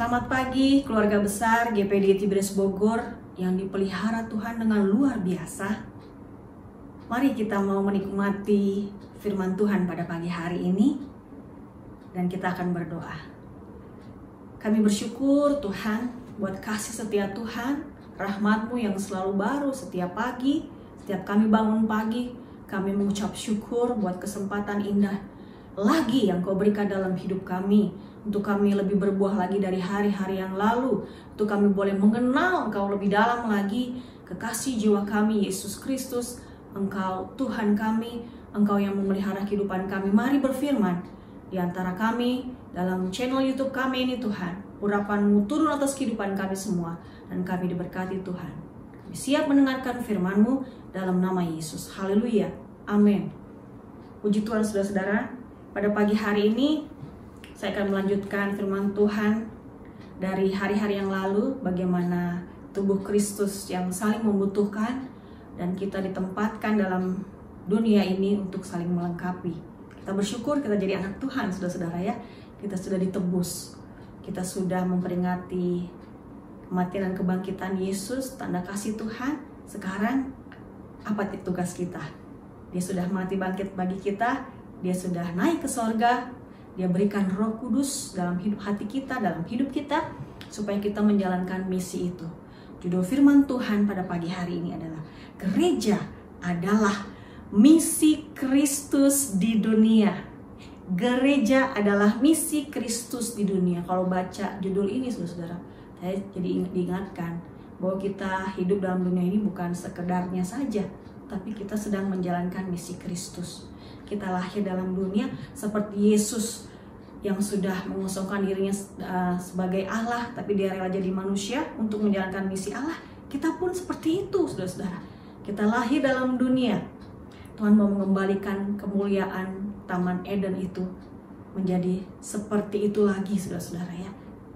Selamat pagi keluarga besar GPD Tiberias Bogor yang dipelihara Tuhan dengan luar biasa. Mari kita mau menikmati firman Tuhan pada pagi hari ini dan kita akan berdoa. Kami bersyukur Tuhan buat kasih setia Tuhan, rahmat-Mu yang selalu baru setiap pagi. Setiap kami bangun pagi, kami mengucap syukur buat kesempatan indah lagi yang Kau berikan dalam hidup kami, untuk kami lebih berbuah lagi dari hari-hari yang lalu, untuk kami boleh mengenal Engkau lebih dalam lagi, kekasih jiwa kami Yesus Kristus. Engkau Tuhan kami, Engkau yang memelihara kehidupan kami. Mari berfirman di antara kami dalam channel YouTube kami ini Tuhan. Urapan-Mu turun atas kehidupan kami semua, dan kami diberkati Tuhan. Kami siap mendengarkan firman-Mu dalam nama Yesus. Haleluya, amin. Puji Tuhan saudara-saudara. Pada pagi hari ini saya akan melanjutkan firman Tuhan dari hari-hari yang lalu, bagaimana tubuh Kristus yang saling membutuhkan dan kita ditempatkan dalam dunia ini untuk saling melengkapi. Kita bersyukur kita jadi anak Tuhan, saudara-saudara ya. Kita sudah ditebus, kita sudah memperingati kematian dan kebangkitan Yesus, tanda kasih Tuhan. Sekarang apa tugas kita? Dia sudah mati bangkit bagi kita, Dia sudah naik ke sorga, Dia berikan Roh Kudus dalam hidup hati kita, dalam hidup kita, supaya kita menjalankan misi itu. Judul firman Tuhan pada pagi hari ini adalah Gereja adalah misi Kristus di dunia. Gereja adalah misi Kristus di dunia. Kalau baca judul ini saudara-saudara, saya jadi diingatkan bahwa kita hidup dalam dunia ini bukan sekedarnya saja, tapi kita sedang menjalankan misi Kristus. Kita lahir dalam dunia seperti Yesus yang sudah mengosongkan dirinya sebagai Allah, tapi Dia rela jadi manusia untuk menjalankan misi Allah. Kita pun seperti itu, saudara-saudara. Kita lahir dalam dunia. Tuhan mau mengembalikan kemuliaan Taman Eden itu menjadi seperti itu lagi, saudara-saudara ya.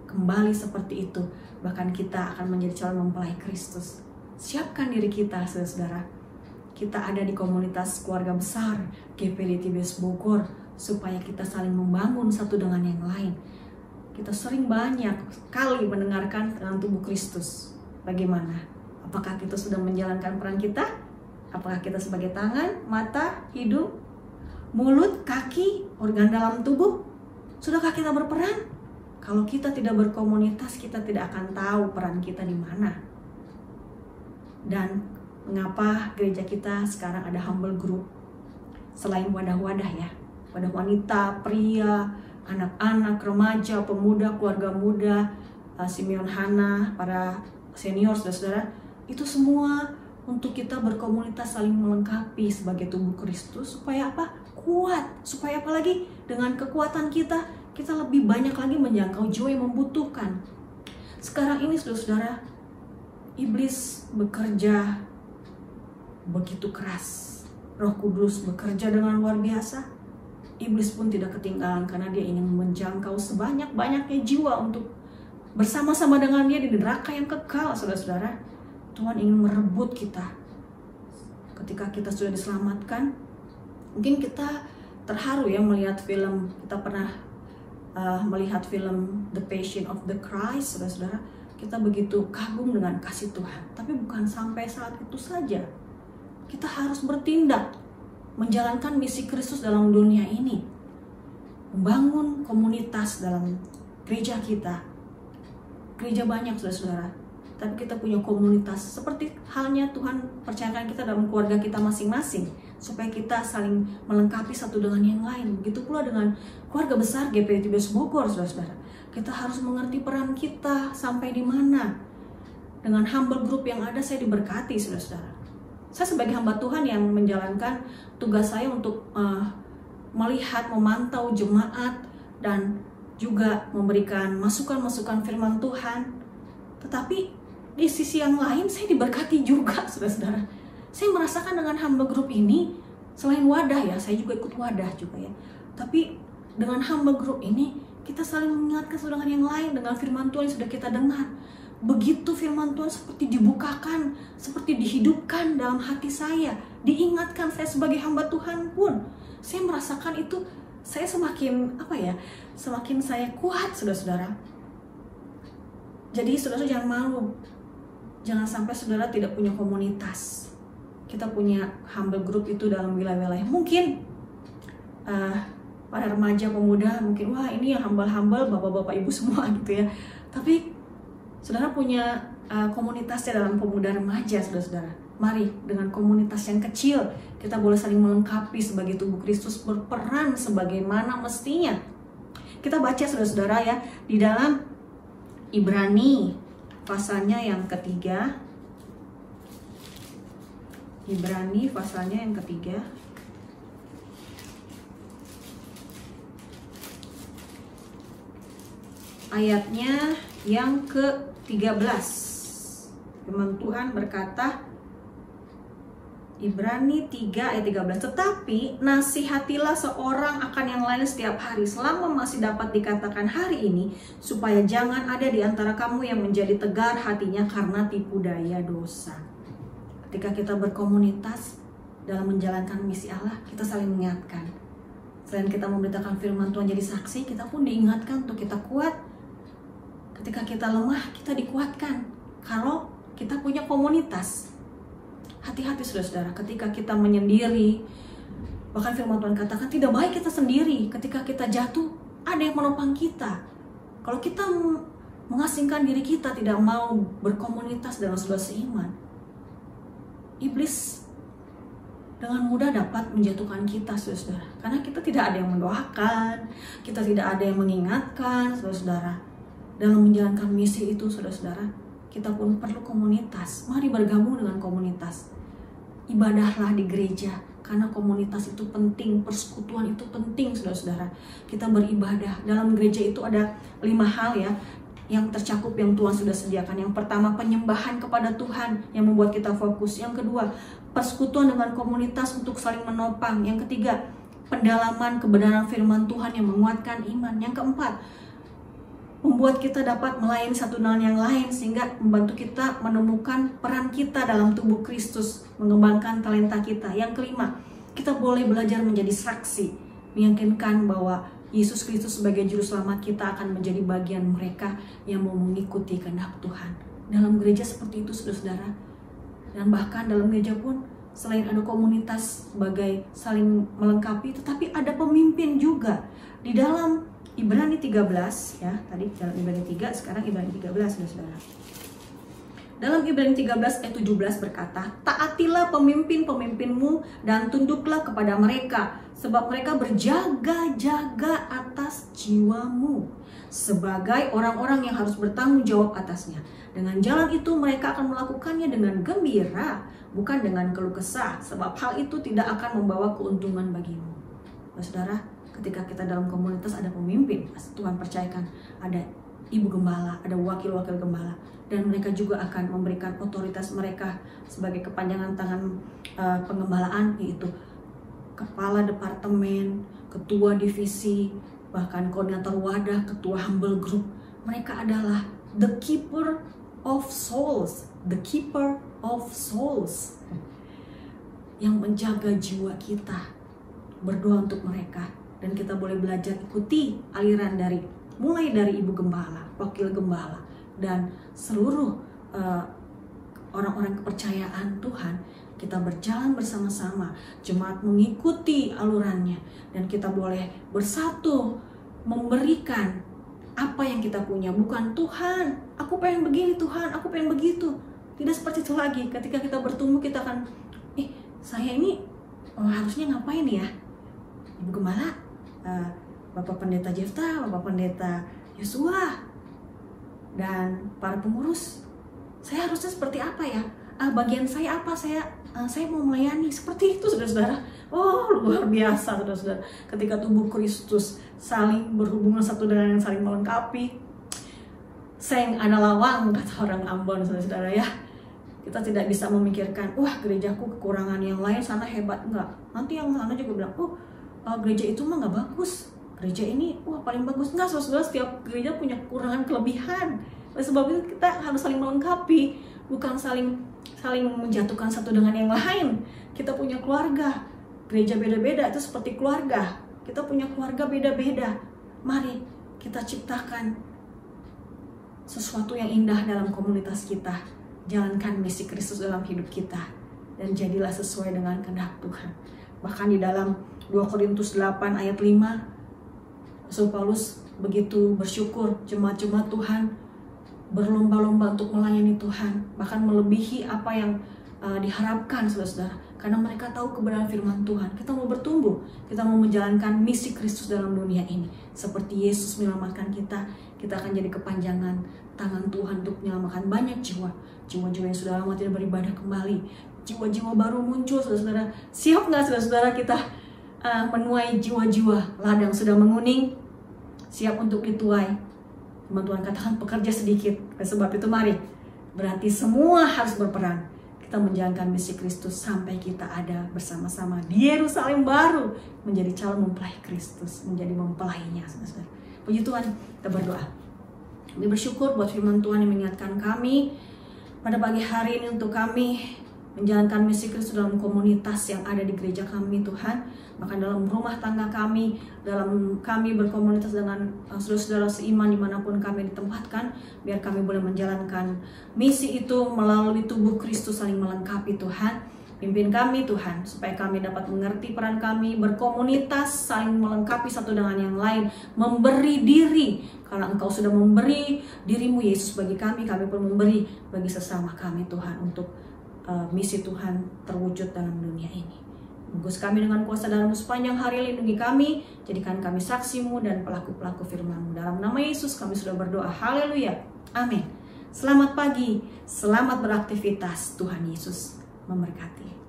Kembali seperti itu. Bahkan kita akan menjadi calon mempelai Kristus. Siapkan diri kita, saudara-saudara. Kita ada di komunitas keluarga besar GPD Tiberias Bogor, supaya kita saling membangun satu dengan yang lain. Kita sering banyak kali mendengarkan tentang tubuh Kristus. Bagaimana? Apakah kita sudah menjalankan peran kita? Apakah kita sebagai tangan, mata, hidung, mulut, kaki, organ dalam tubuh? Sudahkah kita berperan? Kalau kita tidak berkomunitas, kita tidak akan tahu peran kita di mana. Dan mengapa gereja kita sekarang ada humble group? Selain wadah-wadah ya, wadah wanita, pria, anak-anak, remaja, pemuda, keluarga muda, Simeon Hana, para senior, saudara-saudara, itu semua untuk kita berkomunitas saling melengkapi sebagai tubuh Kristus. Supaya apa? Kuat. Supaya apa lagi? Dengan kekuatan kita, kita lebih banyak lagi menjangkau jiwa yang membutuhkan. Sekarang ini saudara-saudara, iblis bekerja begitu keras. Roh Kudus bekerja dengan luar biasa. Iblis pun tidak ketinggalan karena dia ingin menjangkau sebanyak-banyaknya jiwa untuk bersama-sama dengan dia di neraka yang kekal, saudara-saudara. Tuhan ingin merebut kita. Ketika kita sudah diselamatkan, mungkin kita terharu ya melihat film. Kita pernah melihat film The Passion of the Christ, saudara-saudara. Kita begitu kagum dengan kasih Tuhan. Tapi bukan sampai saat itu saja. Kita harus bertindak, menjalankan misi Kristus dalam dunia ini. Membangun komunitas dalam gereja kita. Gereja banyak, saudara-saudara. Tapi kita punya komunitas. Seperti halnya Tuhan percayakan kita dalam keluarga kita masing-masing. Supaya kita saling melengkapi satu dengan yang lain. Begitu pula dengan keluarga besar GPD Tiberias Bogor, saudara-saudara. Kita harus mengerti peran kita sampai di mana. Dengan humble group yang ada, saya diberkati, saudara-saudara. Saya sebagai hamba Tuhan yang menjalankan tugas saya untuk melihat, memantau jemaat, dan juga memberikan masukan-masukan firman Tuhan. Tetapi di sisi yang lain saya diberkati juga, saudara-saudara. Saya merasakan dengan hamba group ini, selain wadah ya, saya juga ikut wadah juga ya. Tapi dengan hamba group ini, kita saling mengingatkan satu dengan yang lain dengan firman Tuhan yang sudah kita dengar. Begitu firman Tuhan seperti dibukakan, seperti dihidupkan dalam hati saya, diingatkan saya sebagai hamba Tuhan pun, saya merasakan itu. Saya semakin semakin saya kuat, saudara-saudara. Jadi saudara jangan malu. Jangan sampai saudara tidak punya komunitas. Kita punya humble group itu dalam wilayah-wilayah. Mungkin para remaja pemuda mungkin, wah ini yang humble-humble bapak-bapak ibu semua gitu ya. Tapi saudara punya komunitasnya dalam pemuda remaja, saudara-saudara. Mari dengan komunitas yang kecil kita boleh saling melengkapi sebagai tubuh Kristus, berperan sebagaimana mestinya. Kita baca saudara-saudara ya di dalam Ibrani pasalnya yang ketiga. Ibrani pasalnya yang ketiga. Ayatnya yang ke-13. Firman Tuhan berkata, Ibrani 3 ayat 13, tetapi nasihatilah seorang akan yang lain setiap hari selama masih dapat dikatakan hari ini, supaya jangan ada di antara kamu yang menjadi tegar hatinya karena tipu daya dosa. Ketika kita berkomunitas dalam menjalankan misi Allah, kita saling mengingatkan. Selain kita memberitakan firman Tuhan jadi saksi, kita pun diingatkan untuk kita kuat. Ketika kita lemah, kita dikuatkan. Kalau kita punya komunitas. Hati-hati saudara-saudara, ketika kita menyendiri, bahkan firman Tuhan katakan tidak baik kita sendiri. Ketika kita jatuh, ada yang menopang kita. Kalau kita mengasingkan diri kita, tidak mau berkomunitas dalam saudara seiman, iblis dengan mudah dapat menjatuhkan kita, saudara-saudara. Karena kita tidak ada yang mendoakan, kita tidak ada yang mengingatkan, saudara-saudara. Dalam menjalankan misi itu, saudara-saudara, kita pun perlu komunitas. Mari bergabung dengan komunitas. Ibadahlah di gereja, karena komunitas itu penting, persekutuan itu penting, saudara-saudara. Kita beribadah. Dalam gereja itu ada 5 hal ya, yang tercakup yang Tuhan sudah sediakan. Yang pertama, penyembahan kepada Tuhan yang membuat kita fokus. Yang kedua, persekutuan dengan komunitas untuk saling menopang. Yang ketiga, pendalaman kebenaran firman Tuhan yang menguatkan iman. Yang keempat, membuat kita dapat melayani satu dengan yang lain, sehingga membantu kita menemukan peran kita dalam tubuh Kristus, mengembangkan talenta kita. Yang kelima, kita boleh belajar menjadi saksi, meyakinkan bahwa Yesus Kristus sebagai juru selamat kita akan menjadi bagian mereka yang mau mengikuti kehendak Tuhan. Dalam gereja seperti itu, saudara-saudara. Dan bahkan dalam gereja pun, selain ada komunitas sebagai saling melengkapi, tetapi ada pemimpin juga. Di dalam Ibrani 13 ya, tadi dalam Ibrani 3, sekarang Ibrani 13, saudara. Dalam Ibrani 13 ayat 17 berkata, taatilah pemimpin-pemimpinmu dan tunduklah kepada mereka, sebab mereka berjaga-jaga atas jiwamu, sebagai orang-orang yang harus bertanggung jawab atasnya. Dengan jalan itu mereka akan melakukannya dengan gembira, bukan dengan keluh kesah, sebab hal itu tidak akan membawa keuntungan bagimu. Saudara, ketika kita dalam komunitas ada pemimpin, Tuhan percayakan ada ibu gembala, ada wakil-wakil gembala, dan mereka juga akan memberikan otoritas mereka sebagai kepanjangan tangan pengembalaan, yaitu kepala departemen, ketua divisi, bahkan koordinator wadah, ketua humble group. Mereka adalah the keeper of souls, the keeper of souls, yang menjaga jiwa kita. Berdoa untuk mereka. Dan kita boleh belajar ikuti aliran mulai dari ibu gembala, wakil gembala, dan seluruh orang-orang kepercayaan Tuhan. Kita berjalan bersama-sama, jemaat mengikuti alurannya, dan kita boleh bersatu memberikan apa yang kita punya. Bukan Tuhan, aku pengen begini, Tuhan, aku pengen begitu. Tidak seperti itu lagi. Ketika kita bertumbuh, kita akan, saya ini harusnya ngapain ya? Ibu gembala, Bapak Pendeta Jefta, Bapak Pendeta Yosua, dan para pengurus, saya harusnya seperti apa ya? Bagian saya apa? Saya mau melayani. Seperti itu, saudara-saudara. Oh, luar biasa, saudara-saudara. Ketika tubuh Kristus saling berhubungan satu dengan yang saling melengkapi, seng ana lawang, kata orang Ambon, saudara-saudara ya. Kita tidak bisa memikirkan, wah gerejaku kekurangan, yang lain sana hebat. Enggak. Nanti yang sana juga bilang, gereja itu mah nggak bagus, gereja ini paling bagus. Nggak, saudara, setiap gereja punya kekurangan kelebihan. Oleh sebab itu kita harus saling melengkapi, bukan saling menjatuhkan satu dengan yang lain. Kita punya keluarga, gereja beda-beda, itu seperti keluarga. Kita punya keluarga beda-beda. Mari kita ciptakan sesuatu yang indah dalam komunitas kita. Jalankan misi Kristus dalam hidup kita, dan jadilah sesuai dengan kehendak Tuhan. Bahkan di dalam 2 Korintus 8 ayat 5, Rasul Paulus begitu bersyukur jemaat-jemaat Tuhan berlomba-lomba untuk melayani Tuhan, bahkan melebihi apa yang diharapkan, saudara-saudara, karena mereka tahu kebenaran firman Tuhan. Kita mau bertumbuh, kita mau menjalankan misi Kristus dalam dunia ini. Seperti Yesus menyelamatkan kita, kita akan jadi kepanjangan tangan Tuhan untuk menyelamatkan banyak jiwa yang sudah lama tidak beribadah kembali. Jiwa-jiwa baru muncul, saudara-saudara. Siap nggak saudara-saudara kita menuai jiwa-jiwa? Ladang sudah menguning, siap untuk dituai. Firman Tuhan katakan pekerja sedikit. Sebab itu mari, berarti semua harus berperan. Kita menjalankan misi Kristus sampai kita ada bersama-sama di Yerusalem baru, menjadi calon mempelai Kristus, menjadi mempelainya, saudara-saudara. Puji Tuhan, kita berdoa. Kami bersyukur buat firman Tuhan yang mengingatkan kami pada pagi hari ini untuk kami menjalankan misi Kristus dalam komunitas yang ada di gereja kami, Tuhan. Bahkan dalam rumah tangga kami, dalam kami berkomunitas dengan saudara-saudara seiman dimanapun kami ditempatkan, biar kami boleh menjalankan misi itu melalui tubuh Kristus saling melengkapi, Tuhan. Pimpin kami, Tuhan, supaya kami dapat mengerti peran kami, berkomunitas, saling melengkapi satu dengan yang lain, memberi diri. Karena Engkau sudah memberi dirimu, Yesus, bagi kami pun memberi bagi sesama kami, Tuhan, untuk misi Tuhan terwujud dalam dunia ini. Bungkus kami dengan kuasa dalam sepanjang hari, lindungi kami, jadikan kami saksi-Mu dan pelaku-pelaku firman-Mu. Dalam nama Yesus kami sudah berdoa, haleluya, amin. Selamat pagi, selamat beraktivitas, Tuhan Yesus memberkati.